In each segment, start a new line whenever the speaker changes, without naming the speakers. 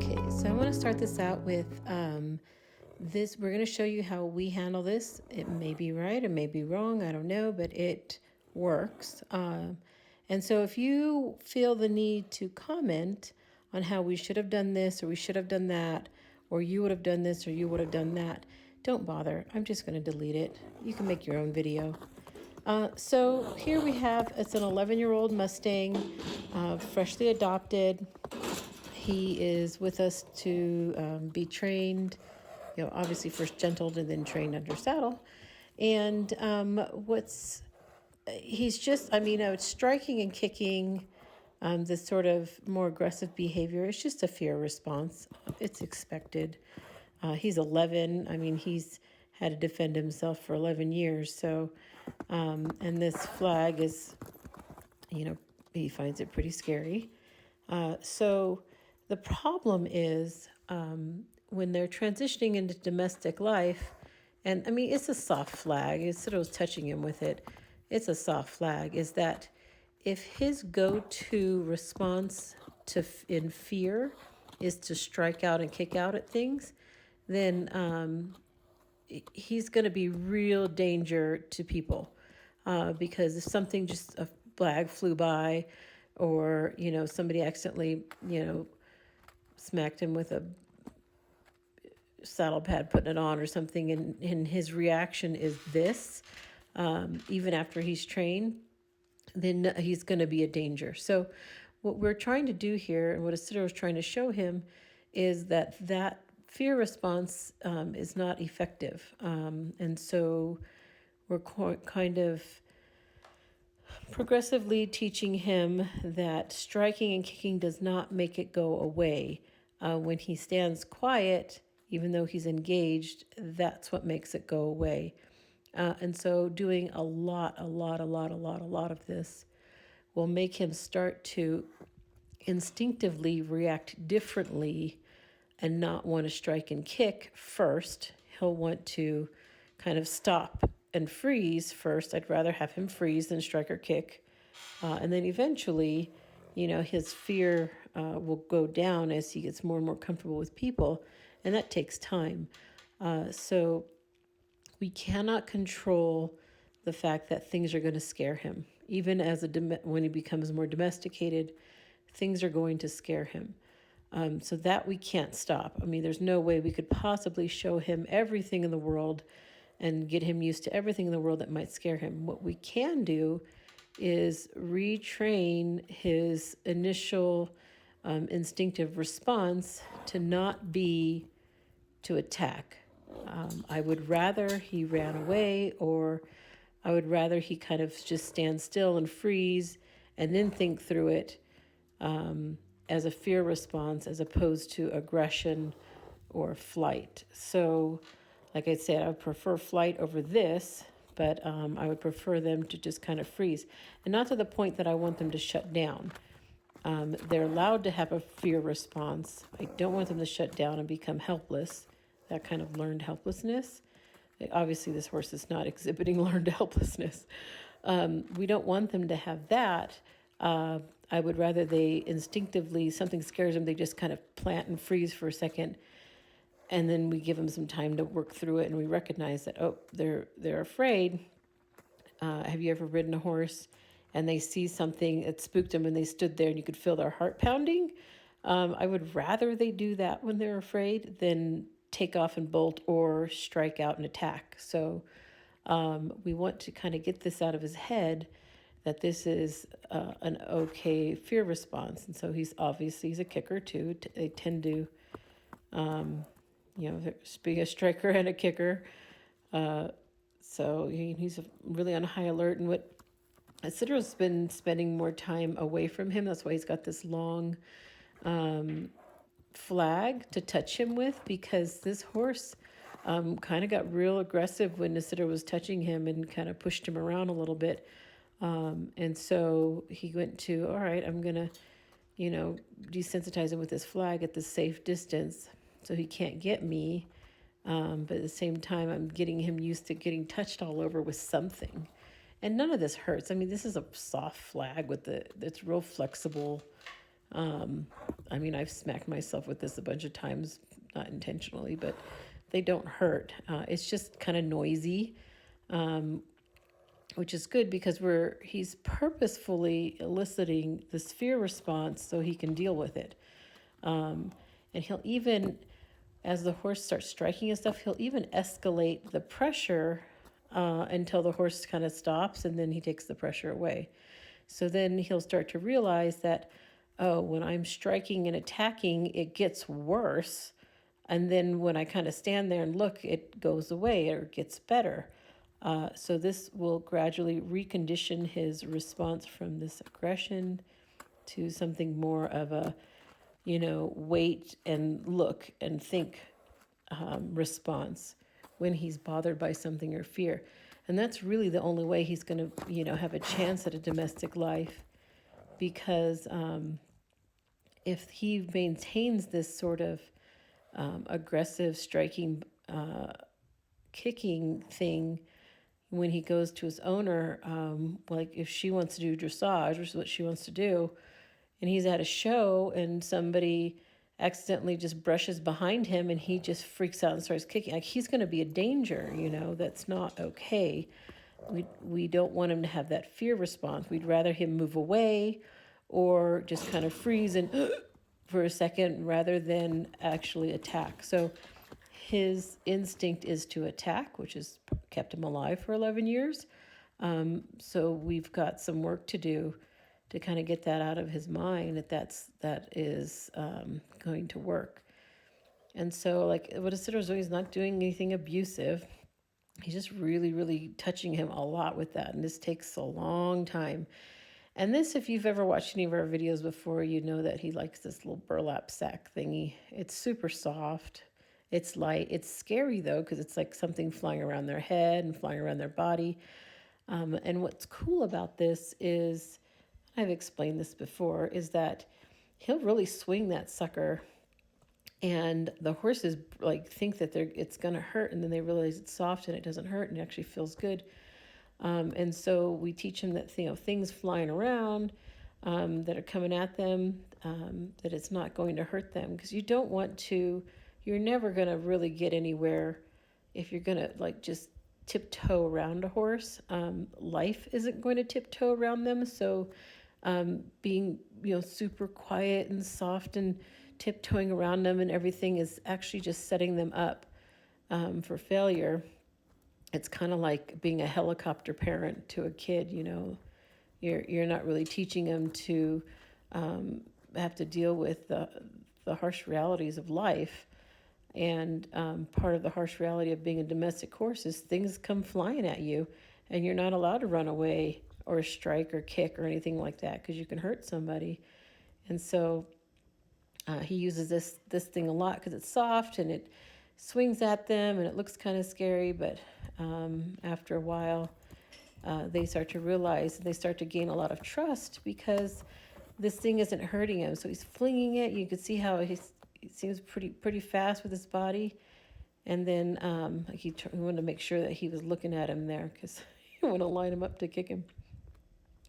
Okay, so I want to start this out with this. We're going to show you how we handle this. It may be right, it may be wrong, I don't know, but it works. And so if you feel the need to comment on how we should have done this or we should have done that, or you would have done this or you would have done that, don't bother. I'm just going to delete it. You can make your own video. So here we have, it's an 11-year-old Mustang, freshly adopted. He is with us to be trained, obviously first gentled and then trained under saddle. And he's just, it's striking and kicking, this sort of more aggressive behavior. It's just a fear response. It's expected. He's 11. He's had to defend himself for 11 years. So, and this flag is, he finds it pretty scary. So the problem is when they're transitioning into domestic life, and it's a soft flag. Isidro was touching him with it. It's a soft flag. Is that if his go-to response in fear is to strike out and kick out at things, then he's going to be real danger to people because if something, just a flag flew by, or somebody accidentally smacked him with a saddle pad, putting it on or something, and his reaction is this, even after he's trained, then he's going to be a danger. So what we're trying to do here, and what Isidro is trying to show him, is that fear response is not effective. And so we're kind of progressively teaching him that striking and kicking does not make it go away. When he stands quiet, even though he's engaged, that's what makes it go away. And so doing a lot of this will make him start to instinctively react differently and not want to strike and kick first. He'll want to kind of stop and freeze first. I'd rather have him freeze than strike or kick. And then eventually, his fear will go down as he gets more and more comfortable with people. And that takes time. So we cannot control the fact that things are going to scare him. Even as when he becomes more domesticated, things are going to scare him. So that we can't stop. There's no way we could possibly show him everything in the world and get him used to everything in the world that might scare him. What we can do is retrain his initial instinctive response to not be to attack. I would rather he ran away, or I would rather he kind of just stand still and freeze and then think through it as a fear response as opposed to aggression or flight. So like I said, I would prefer flight over this, but I would prefer them to just kind of freeze. And not to the point that I want them to shut down. They're allowed to have a fear response. I don't want them to shut down and become helpless, that kind of learned helplessness. Obviously, this horse is not exhibiting learned helplessness. We don't want them to have that. I would rather they instinctively, something scares them, they just kind of plant and freeze for a second. And then we give them some time to work through it, and we recognize that, they're afraid. Have you ever ridden a horse and they see something that spooked them and they stood there and you could feel their heart pounding? I would rather they do that when they're afraid than take off and bolt or strike out and attack. So we want to kind of get this out of his head that this is an okay fear response. And so he's a kicker too. They tend to be a striker and a kicker. So he's really on high alert. And what Isidro's been spending more time away from him. That's why he's got this long flag to touch him with, because this horse kind of got real aggressive when Isidro was touching him and kind of pushed him around a little bit. And so he went to, all right, I'm going to, desensitize him with this flag at this safe distance so he can't get me. But at the same time, I'm getting him used to getting touched all over with something. And none of this hurts. This is a soft flag it's real flexible. I mean, I've smacked myself with this a bunch of times, not intentionally, but they don't hurt. It's just kind of noisy, which is good because he's purposefully eliciting this fear response so he can deal with it. And he'll even, as the horse starts striking and stuff, he'll even escalate the pressure until the horse kind of stops, and then he takes the pressure away. So then he'll start to realize that, oh, when I'm striking and attacking, it gets worse. And then when I kind of stand there and look, it goes away or gets better. So this will gradually recondition his response from this aggression to something more of a, wait and look and think response when he's bothered by something or fear. And that's really the only way he's going to, have a chance at a domestic life, because if he maintains this sort of aggressive, striking, kicking thing when he goes to his owner, like if she wants to do dressage, which is what she wants to do, and he's at a show and somebody accidentally just brushes behind him and he just freaks out and starts kicking, like he's going to be a danger, that's not okay. We don't want him to have that fear response. We'd rather him move away or just kind of freeze and for a second rather than actually attack. So his instinct is to attack, which has kept him alive for 11 years. So we've got some work to do to kind of get that out of his mind, that is going to work. And so, like, what Isidro's doing is not doing anything abusive. He's just really, really touching him a lot with that. And this takes a long time. And this, if you've ever watched any of our videos before, you know that he likes this little burlap sack thingy. It's super soft. It's light. It's scary, though, because it's like something flying around their head and flying around their body. And what's cool about this is, I've explained this before, is that he'll really swing that sucker, and the horses like think that it's going to hurt, and then they realize it's soft and it doesn't hurt and it actually feels good. And so we teach him that things flying around that are coming at them, that it's not going to hurt them, because you're never going to really get anywhere if you're going to like just tiptoe around a horse. Life isn't going to tiptoe around them. So being, super quiet and soft and tiptoeing around them and everything is actually just setting them up for failure. It's kind of like being a helicopter parent to a kid. You're not really teaching them to have to deal with the harsh realities of life. And part of the harsh reality of being a domestic horse is things come flying at you, and you're not allowed to run away or strike or kick or anything like that, because you can hurt somebody. And so he uses this thing a lot because it's soft and it swings at them and it looks kind of scary, but after a while they start to realize, they start to gain a lot of trust because this thing isn't hurting him. So he's flinging it. You can see how he seems pretty fast with his body. And then he wanted to make sure that he was looking at him there, because he wanted to line him up to kick him.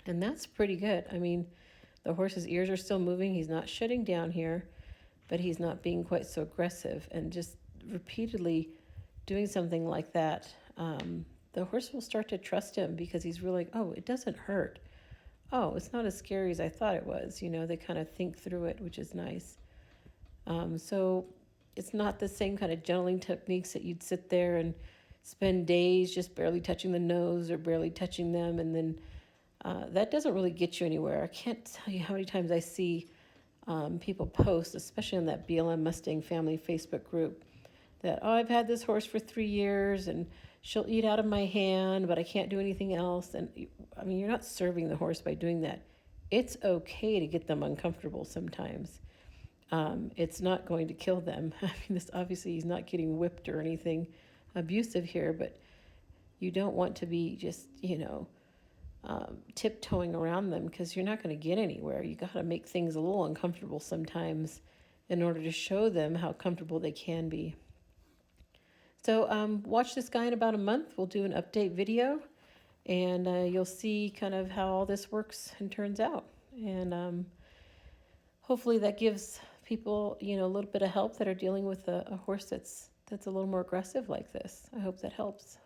And that's pretty good. I mean, the horse's ears are still moving. He's not shutting down here, but he's not being quite so aggressive. And just repeatedly doing something like that, the horse will start to trust him, because he's really like, oh, it doesn't hurt. Oh, it's not as scary as I thought it was. They kind of think through it, which is nice. So it's not the same kind of gentling techniques that you'd sit there and spend days just barely touching the nose or barely touching them, and then that doesn't really get you anywhere. I can't tell you how many times I see people post, especially on that BLM Mustang family Facebook group, that, oh, I've had this horse for 3 years and she'll eat out of my hand, but I can't do anything else. And I mean, you're not serving the horse by doing that. It's okay to get them uncomfortable sometimes. It's not going to kill them. I mean, this obviously he's not getting whipped or anything abusive here, but you don't want to be just, tiptoeing around them, because you're not going to get anywhere. You got to make things a little uncomfortable sometimes in order to show them how comfortable they can be. So watch this guy in about a month. We'll do an update video, and you'll see kind of how all this works and turns out. And hopefully that gives people, a little bit of help that are dealing with a horse that's a little more aggressive like this. I hope that helps.